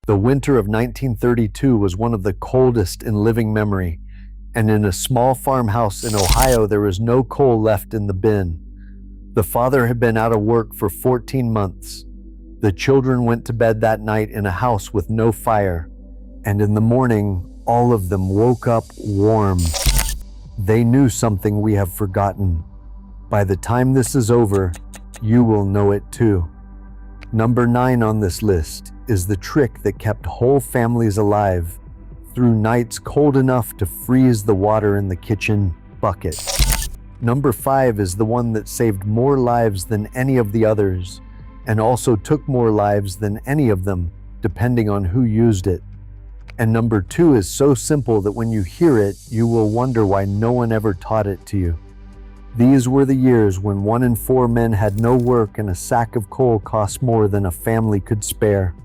The winter of 1932 was one of the coldest in living memory, and in a small farmhouse in Ohio, there was no coal left in the bin. The father had been out of work for 14 months. The children went to bed that night in a house with no fire, and in the morning, all of them woke up warm. They knew something we have forgotten. By the time this is over, you will know it too. Number 9 on this list is the trick that kept whole families alive through nights cold enough to freeze the water in the kitchen bucket. Number 5 is the one that saved more lives than any of the others, and also took more lives than any of them, depending on who used it. And number 2 is so simple that when you hear it, you will wonder why no one ever taught it to you. These were the years when 1 in 4 men had no work and a sack of coal cost more than a family could spare.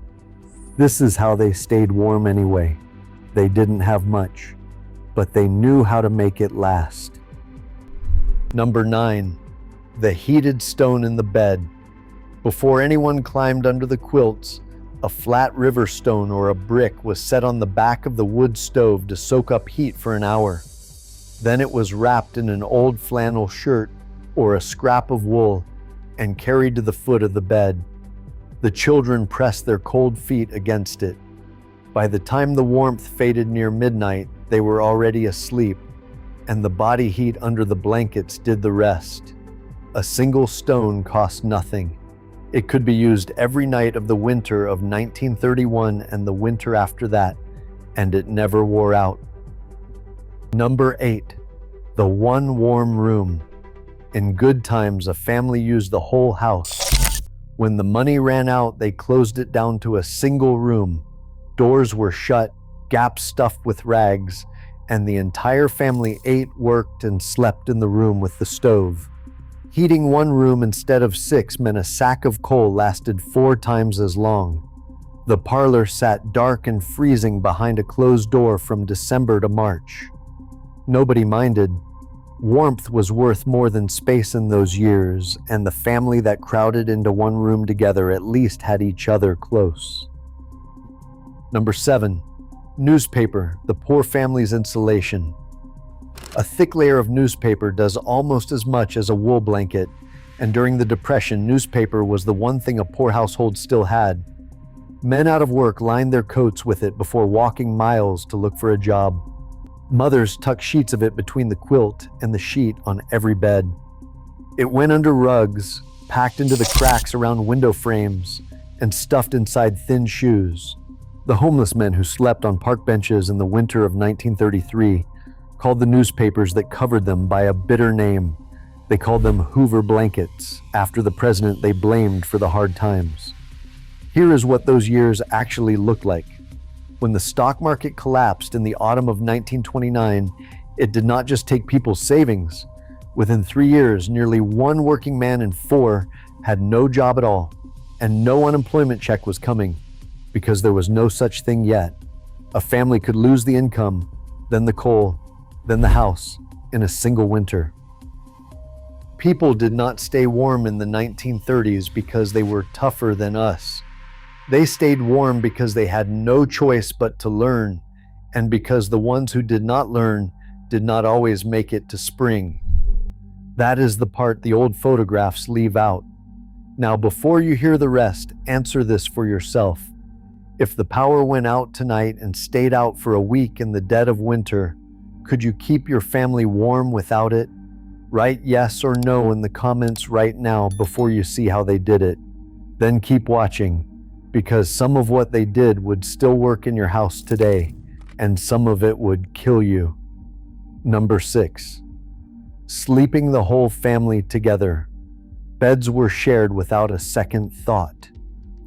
This is how they stayed warm anyway. They didn't have much, but they knew how to make it last. Number 9, the heated stone in the bed. Before anyone climbed under the quilts, a flat river stone or a brick was set on the back of the wood stove to soak up heat for an hour. Then it was wrapped in an old flannel shirt or a scrap of wool and carried to the foot of the bed. The children pressed their cold feet against it. By the time the warmth faded near midnight, they were already asleep, and the body heat under the blankets did the rest. A single stone cost nothing. It could be used every night of the winter of 1931 and the winter after that, and it never wore out. Number 8, the one warm room. In good times, a family used the whole house. When the money ran out, they closed it down to a single room. Doors were shut, gaps stuffed with rags, and the entire family ate, worked, and slept in the room with the stove. Heating one room instead of 6 meant a sack of coal lasted 4 times as long. The parlor sat dark and freezing behind a closed door from December to March. Nobody minded. Warmth was worth more than space in those years, and the family that crowded into one room together at least had each other close. Number 7, newspaper, the poor family's insulation. A thick layer of newspaper does almost as much as a wool blanket, and during the Depression, newspaper was the one thing a poor household still had. Men out of work lined their coats with it before walking miles to look for a job. Mothers tucked sheets of it between the quilt and the sheet on every bed. It went under rugs, packed into the cracks around window frames, and stuffed inside thin shoes. The homeless men who slept on park benches in the winter of 1933 called the newspapers that covered them by a bitter name. They called them Hoover blankets, after the president they blamed for the hard times. Here is what those years actually looked like. When the stock market collapsed in the autumn of 1929, it did not just take people's savings. Within 3 years, nearly 1 working man in 4 had no job at all, and no unemployment check was coming, because there was no such thing yet. A family could lose the income, then the coal, then the house, in a single winter. People did not stay warm in the 1930s because they were tougher than us. They stayed warm because they had no choice but to learn, and because the ones who did not learn did not always make it to spring. That is the part the old photographs leave out. Now, before you hear the rest, answer this for yourself. If the power went out tonight and stayed out for a week in the dead of winter, could you keep your family warm without it? Write yes or no in the comments right now before you see how they did it. Then keep watching, because some of what they did would still work in your house today, and some of it would kill you. Number 6, sleeping the whole family together. Beds were shared without a second thought.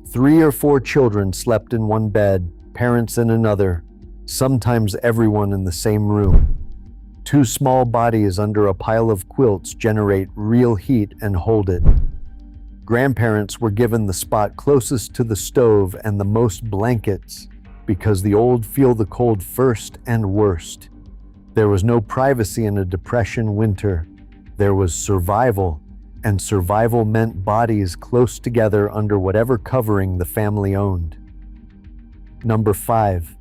3 or 4 children slept in one bed, parents in another, sometimes everyone in the same room. 2 small bodies under a pile of quilts generate real heat and hold it. Grandparents were given the spot closest to the stove and the most blankets because the old feel the cold first and worst. There was no privacy in a Depression winter. There was survival, and survival meant bodies close together under whatever covering the family owned. Number 5,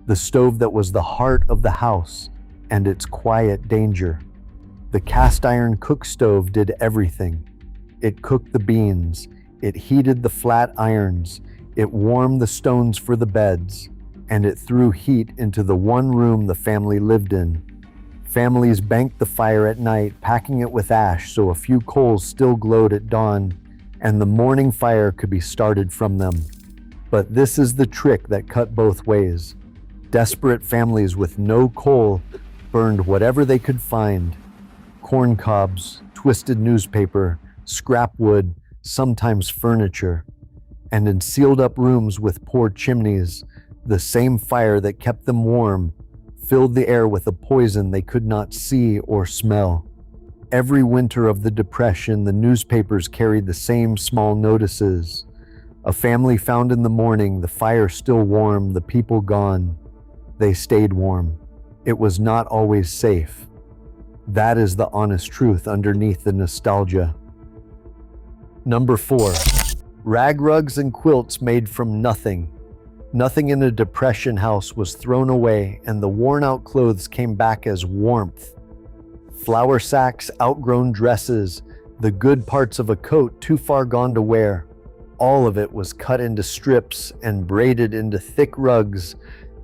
the stove that was the heart of the house and its quiet danger. The cast iron cook stove did everything. It cooked the beans, it heated the flat irons, it warmed the stones for the beds, and it threw heat into the one room the family lived in. Families banked the fire at night, packing it with ash so a few coals still glowed at dawn, and the morning fire could be started from them. But this is the trick that cut both ways. Desperate families with no coal burned whatever they could find: corn cobs, twisted newspaper, scrap wood, sometimes furniture. And in sealed-up rooms with poor chimneys, the same fire that kept them warm filled the air with a poison they could not see or smell. Every winter of the Depression, the newspapers carried the same small notices. A family found in the morning, the fire still warm, the people gone. They stayed warm. It was not always safe. That is the honest truth underneath the nostalgia. Number 4, rag rugs and quilts made from nothing. Nothing in a Depression house was thrown away, and the worn-out clothes came back as warmth. Flour sacks, outgrown dresses, the good parts of a coat too far gone to wear. All of it was cut into strips and braided into thick rugs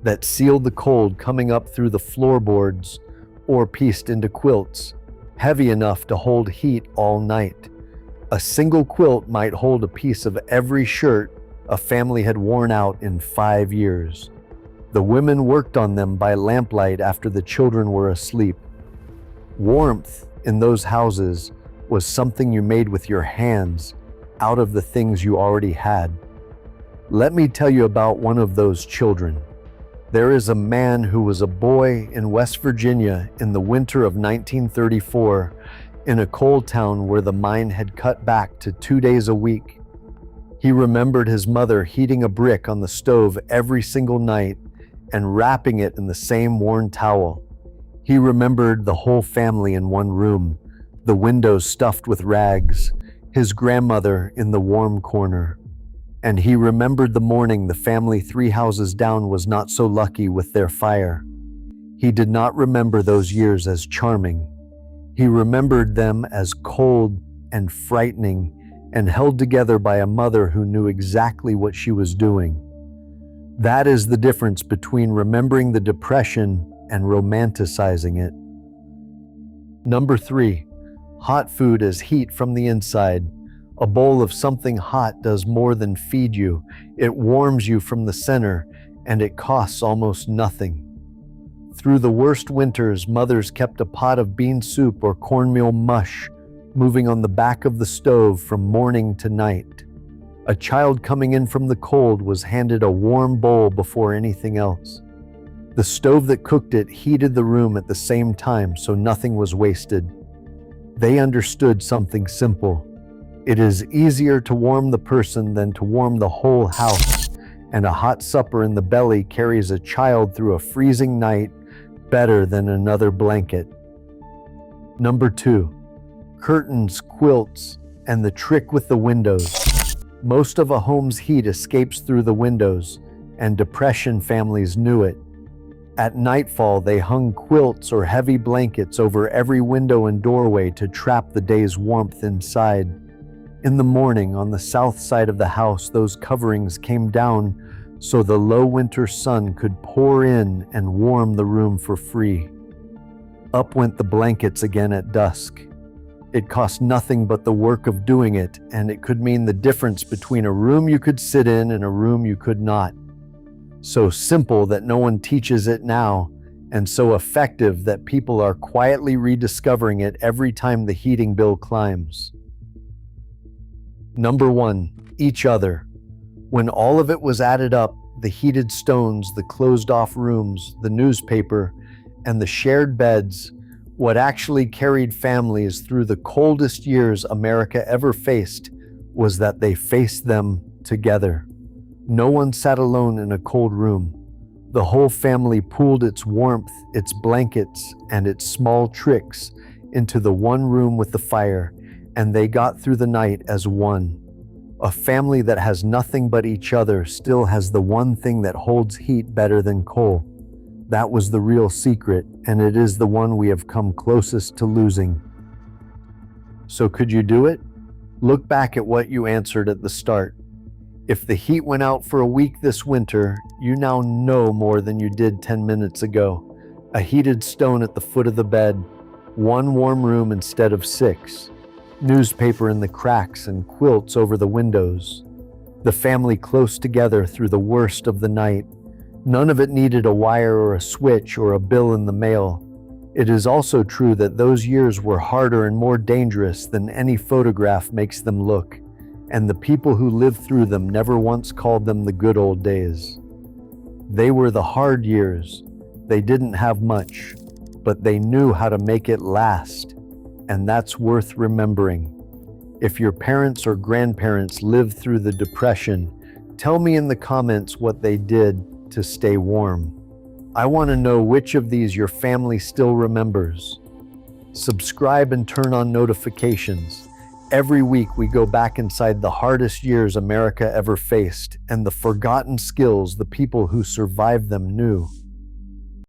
that sealed the cold coming up through the floorboards, or pieced into quilts, heavy enough to hold heat all night. A single quilt might hold a piece of every shirt a family had worn out in 5 years. The women worked on them by lamplight after the children were asleep. Warmth in those houses was something you made with your hands out of the things you already had. Let me tell you about one of those children. There is a man who was a boy in West Virginia in the winter of 1934 in a coal town where the mine had cut back to 2 days a week. He remembered his mother heating a brick on the stove every single night and wrapping it in the same worn towel. He remembered the whole family in one room, the windows stuffed with rags, his grandmother in the warm corner. And he remembered the morning the family 3 houses down was not so lucky with their fire. He did not remember those years as charming. He remembered them as cold and frightening and held together by a mother who knew exactly what she was doing. That is the difference between remembering the Depression and romanticizing it. Number 3, hot food is heat from the inside. A bowl of something hot does more than feed you. It warms you from the center, and it costs almost nothing. Through the worst winters, mothers kept a pot of bean soup or cornmeal mush moving on the back of the stove from morning to night. A child coming in from the cold was handed a warm bowl before anything else. The stove that cooked it heated the room at the same time, so nothing was wasted. They understood something simple. It is easier to warm the person than to warm the whole house, and a hot supper in the belly carries a child through a freezing night better than another blanket. Number 2, curtains, quilts, and the trick with the windows. Most of a home's heat escapes through the windows, and Depression families knew it. At nightfall, they hung quilts or heavy blankets over every window and doorway to trap the day's warmth inside. In the morning, on the south side of the house, those coverings came down so the low winter sun could pour in and warm the room for free. Up went the blankets again at dusk. It cost nothing but the work of doing it, and it could mean the difference between a room you could sit in and a room you could not. So simple that no one teaches it now, and so effective that people are quietly rediscovering it every time the heating bill climbs. Number 1, each other. When all of it was added up, the heated stones, the closed-off rooms, the newspaper, and the shared beds, what actually carried families through the coldest years America ever faced was that they faced them together. No one sat alone in a cold room. The whole family pooled its warmth, its blankets, and its small tricks into the one room with the fire, and they got through the night as one. A family that has nothing but each other still has the one thing that holds heat better than coal. That was the real secret, and it is the one we have come closest to losing. So could you do it? Look back at what you answered at the start. If the heat went out for a week this winter, you now know more than you did 10 minutes ago. A heated stone at the foot of the bed, one warm room instead of 6, newspaper in the cracks and quilts over the windows, the family close together through the worst of the night. None of it needed a wire or a switch or a bill in the mail. It is also true that those years were harder and more dangerous than any photograph makes them look, and the people who lived through them never once called them the good old days. They were the hard years. They didn't have much, but they knew how to make it last, and that's worth remembering. If your parents or grandparents lived through the Depression, tell me in the comments what they did to stay warm. I want to know which of these your family still remembers. Subscribe and turn on notifications. Every week we go back inside the hardest years America ever faced and the forgotten skills the people who survived them knew.